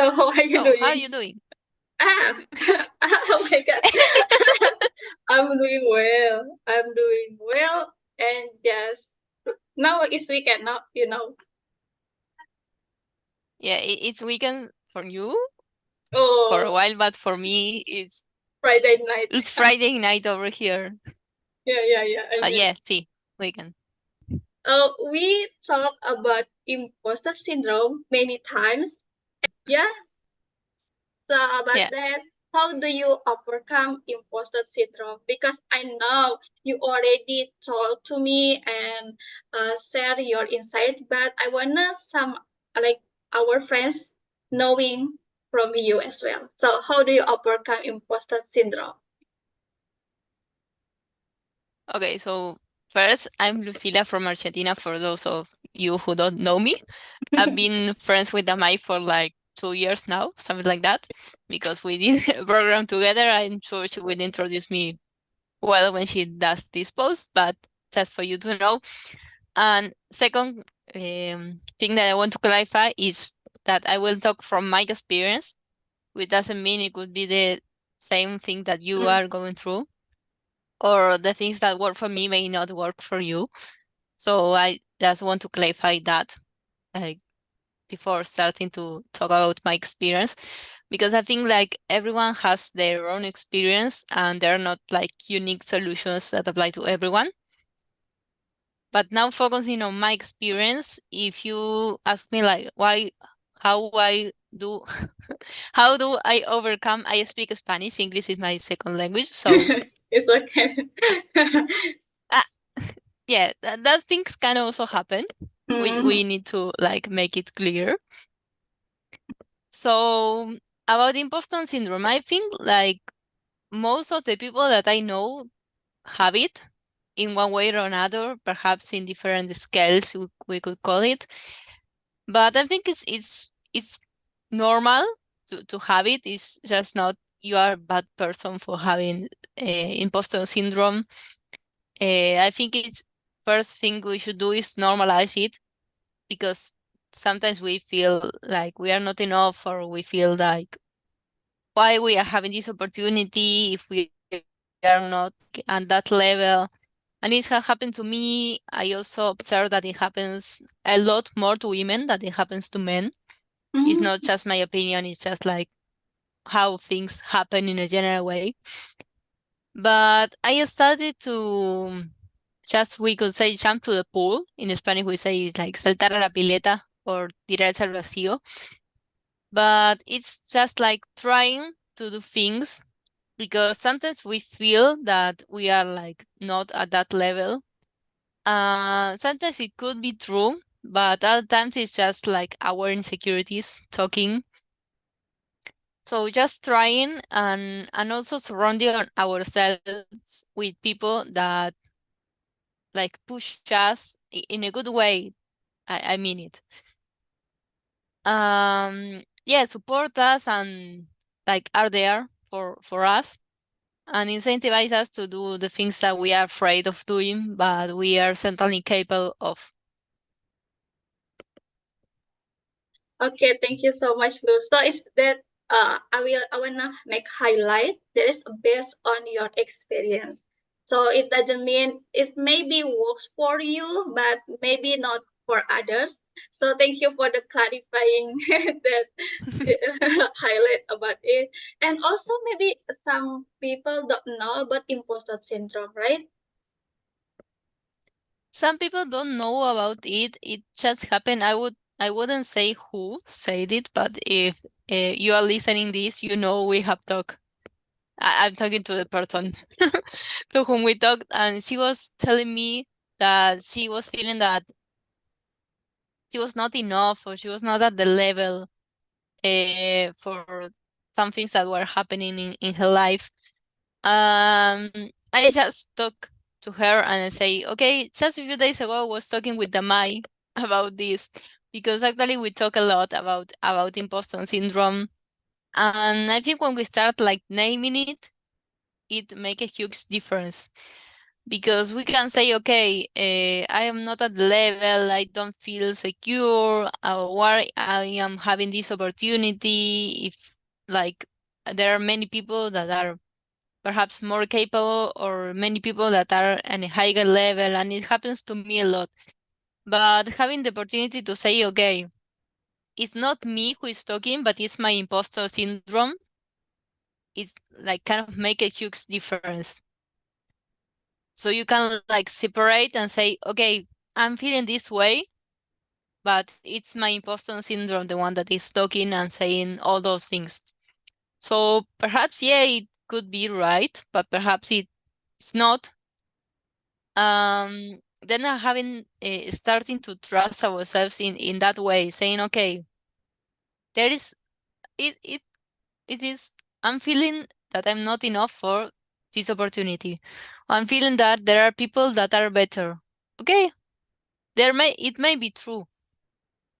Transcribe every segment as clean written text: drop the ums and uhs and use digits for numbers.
So how are you So how are doing? you doing? Ah, oh my God. I'm doing well. I'm doing well. And yes, now it's weekend now, Yeah, it's weekend for you for a Oh, while, but for me, Friday night. it's Friday night over here. Yeah, I But know. yeah, see, weekend. We talked about imposter syndrome many times. Yeah, so about Yeah. that, how do you overcome imposter syndrome? Because I know you already told to me and share your insight, but I wanna some like our friends knowing from you as well. So how do you overcome imposter syndrome? Okay, so first, I'm Lucila from Argentina. For those of you who don't know me, I've been friends with Damay for like 2 years now, something like that, because we did a program together. I'm sure she will introduce me well when she does this post, but just for you to know. And second thing that I want to clarify is that I will talk from my experience, which doesn't mean it could be the same thing that you Mm. are going through, or the things that work for me may not work for you. So I just want to clarify that, like, before starting to talk about my experience, because I think like everyone has their own experience and they're not like unique solutions that apply to everyone. But now focusing on my experience, if you ask me like how I do, how do I overcome? I speak Spanish. English is my second language, so It's okay. uh, yeah, that things can also happen. We Mhm. need to like make it clear. So about imposter syndrome, I think like most of the people that I know have it in one way or another, perhaps in different scales we could call it. But I think it's normal to have it. It's just not you are a bad person for having imposter syndrome. I think it's first thing we should do is normalize it, because sometimes we feel like we are not enough, or we feel like why we are having this opportunity if we are not at that level. And it has happened to me. I also observe that it happens a lot more to women than it happens to men. It's Mhm. not just my opinion, it's just like how things happen in a general way. But I started to just, we could say, jump to the pool. In Spanish, we say it's like saltar a la pileta or tirarse al vacío. But it's just like trying to do things, because sometimes we feel that we are like not at that level. Sometimes it could be true, but other times it's just like our insecurities talking. So just trying, and also surrounding ourselves with people that like push us in a good way. I mean it. Yeah, support us and like are there for us, and incentivize us to do the things that we are afraid of doing, but we are certainly capable of. Okay, thank you so much, Lou. So is that I wanna make highlight that is based on your experience. So it doesn't mean it maybe works for you, but maybe not for others. So thank you for the clarifying that highlight about it. And also maybe some people don't know about imposter syndrome, right? Some people don't know about it. It just happened. I wouldn't say who said it, but if you are listening this, you know we have talked. I'm talking to the person to whom we talked, and she was telling me that she was feeling that she was not enough, or she was not at the level for some things that were happening in her life. Um, I just talk to her and I say, okay, just a few days ago I was talking with Damai about this, because actually we talk a lot about imposter syndrome, and I think when we start like naming it, it make a huge difference. because we can say, okay, I am not at the level, I don't feel secure, why I am having this opportunity, if like there are many people that are perhaps more capable, or many people that are at a higher level, and it happens to me a lot. But having the opportunity to say, okay, it's not me who is talking, but it's my imposter syndrome, it's like kind of make a huge difference. So you can like separate and say, okay, I'm feeling this way, but it's my imposter syndrome, the one that is talking and saying all those things. So perhaps, yeah, it could be right, but perhaps it's not. Then having starting to trust ourselves in that way, saying, okay, there is it it it is I'm feeling that I'm not enough for this opportunity. I'm feeling that there are people that are better. Okay, it may be true.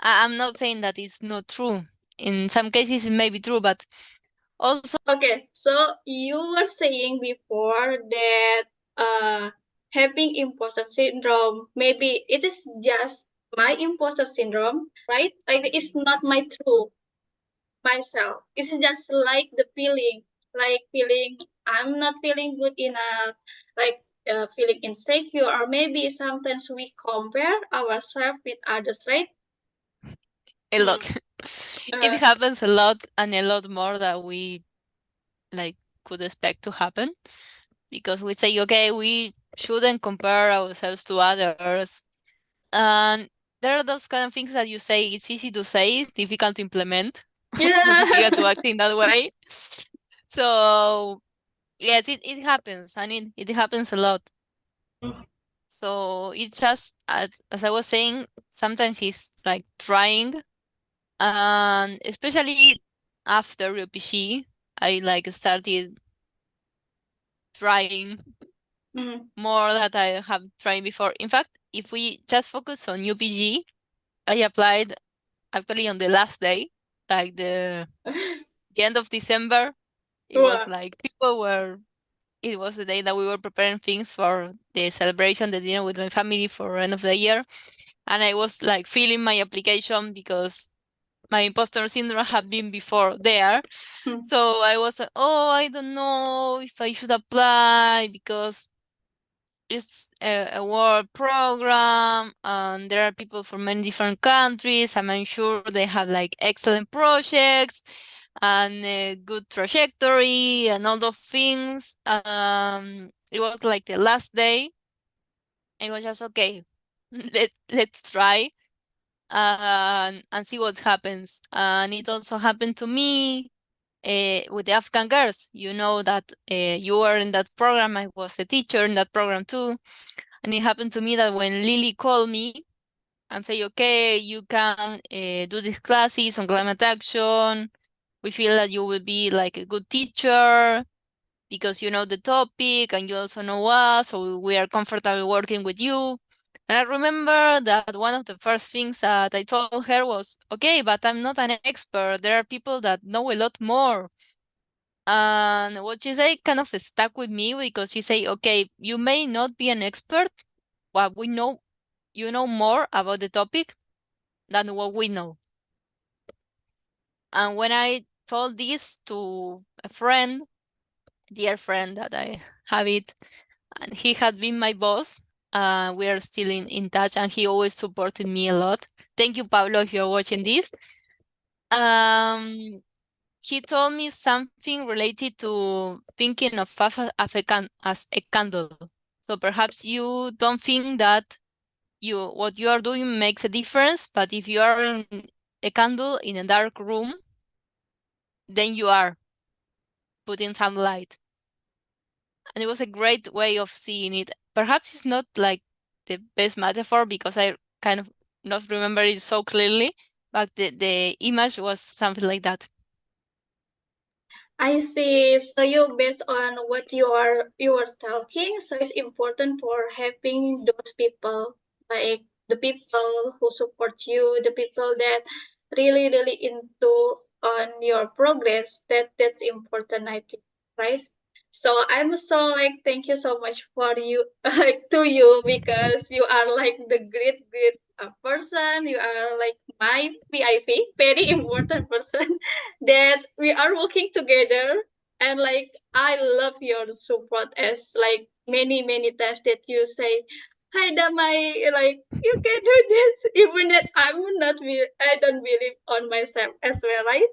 I'm not saying that it's not true. In some cases it may be true, but also Okay, so you were saying before that having imposter syndrome, maybe it is just my imposter syndrome, right? Like it's not my true myself. It's just like the feeling, like feeling I'm not feeling good enough, like feeling insecure, or maybe sometimes we compare ourselves with others, right? a Hmm. lot. It Uh, happens a lot, and a lot more that we like could expect to happen, because we say, okay, we shouldn't compare ourselves to others. And there are those kind of things that you say, it's easy to say, difficult to implement when you get to yeah. acting that way. So yes, it happens, and it happens a lot. So it's just as I was saying, sometimes it's like trying, and especially after UPG, I like started trying Mhm. more that I have tried before. In fact, if we just focus on UPG, I applied actually on the last day, like the end of December. It was Wow. like people were. It was the day that we were preparing things for the celebration, the dinner with my family for end of the year, and I was like filling my application because my imposter syndrome had been before there. Hmm. So I was like, oh, I don't know if I should apply because it's a world program and there are people from many different countries, and I'm sure they have like excellent projects and a good trajectory and all those things. It was like the last day. It was just okay. Let's try and see what happens. And it also happened to me with the Afghan girls. You know that you were in that program. I was a teacher in that program too. And it happened to me that when Lily called me and say, okay, you can do these classes on climate action. We feel that you will be like a good teacher because you know the topic and you also know us, so we are comfortable working with you. And I remember that one of the first things that I told her was, okay, but I'm not an expert. There are people that know a lot more. And what she said kind of stuck with me because she said, okay, you may not be an expert, but we know you know more about the topic than what we know. And when I told this to a friend, dear friend that I have it, and he had been my boss, we are still in touch, and he always supported me a lot. Thank you, Pablo, if you're watching this. Um, he told me something related to thinking as a candle. So perhaps you don't think that what you are doing makes a difference, but if you are in a candle in a dark room, then you are putting some light. And it was a great way of seeing it. Perhaps it's not like the best metaphor because I kind of not remember it so clearly, but the image was something like that. I see. So you based on what you are talking, so it's important for having those people, like the people who support you, the people that really into on your progress. That's important, I think, right? So I'm so like thank you so much for you like to you because you are like the great person. You are like my VIP, very important person that we are working together. And like I love your support as like many times that you say, "Hi Damai, like you can do this," even that I don't believe on myself as well, right?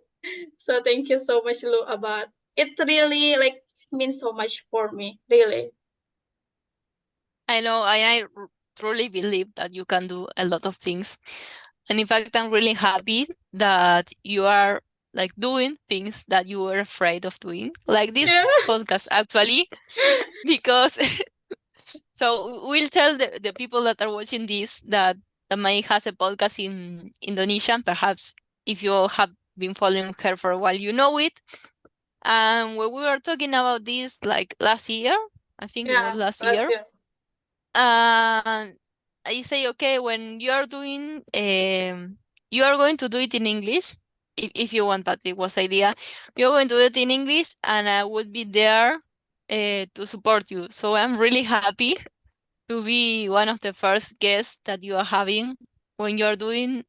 So thank you so much, Lu, about it. Really like means so much for me, really. I know, truly believe that you can do a lot of things. And in fact, I'm really happy that you are like doing things that you were afraid of doing, like this Yeah. podcast actually, because so we'll tell the people that are watching this that Mai has a podcast in Indonesian. Perhaps if you all have been following her for a while, you know it. And when we were talking about this like last year, I think it was Yeah, last last year, year. and I say, okay, when you are doing, you are going to do it in English, if you want, but it was idea. You're going to do it in English, and I would be there to support you. So I'm really happy to be one of the first guests that you are having when you're doing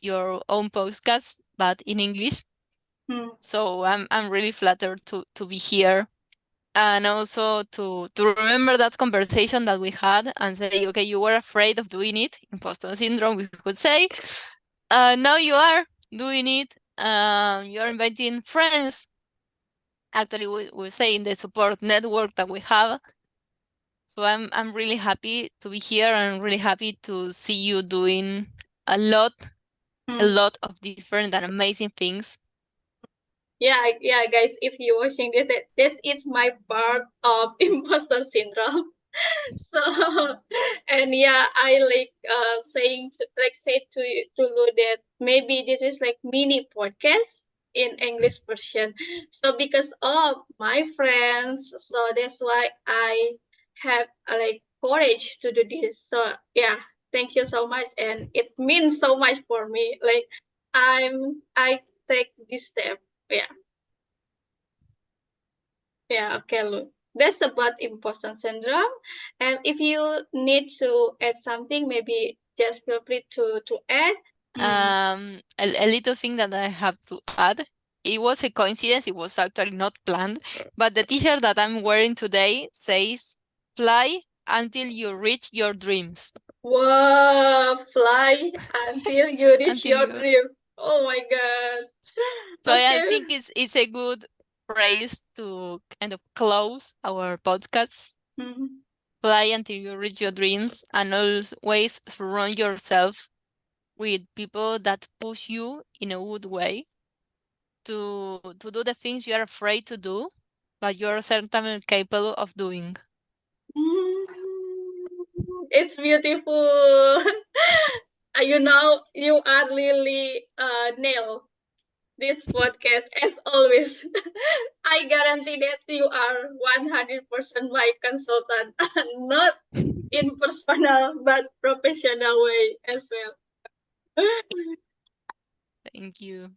your own podcast, but in English. Hmm. So I'm really flattered to be here, and also to remember that conversation that we had and say, okay, you were afraid of doing it, imposter syndrome, we could say. Now you are doing it. You're inviting friends. Actually, we say in the support network that we have. So I'm really happy to be here and really happy to see you doing a lot, a Hmm. lot of different and amazing things. Yeah, guys, if you're watching this, this is my part of imposter syndrome. So and yeah, I like saying like say to Lu that maybe this is like mini podcast in English version. So because of my friends, so that's why I have like courage to do this. So yeah, thank you so much, and it means so much for me. Like I take this step. Yeah. Yeah, okay, look. That's about imposter syndrome. And if you need to add something, maybe just feel free to add. Mm. A little thing that I have to add. It was a coincidence. It was actually not planned, but the T-shirt that I'm wearing today says "Fly until you reach your dreams." Wow, fly until you reach Until your you. dream. Oh my God. So I Okay. think it's a good phrase to kind of close our podcast. Mm. Fly until you reach your dreams, and always surround yourself with people that push you in a good way to do the things you are afraid to do, but you're certainly capable of doing. Mm. It's beautiful. You know, you are really nail this podcast as always. I guarantee that you are 100% my consultant, not in personal but professional way as well. Thank you.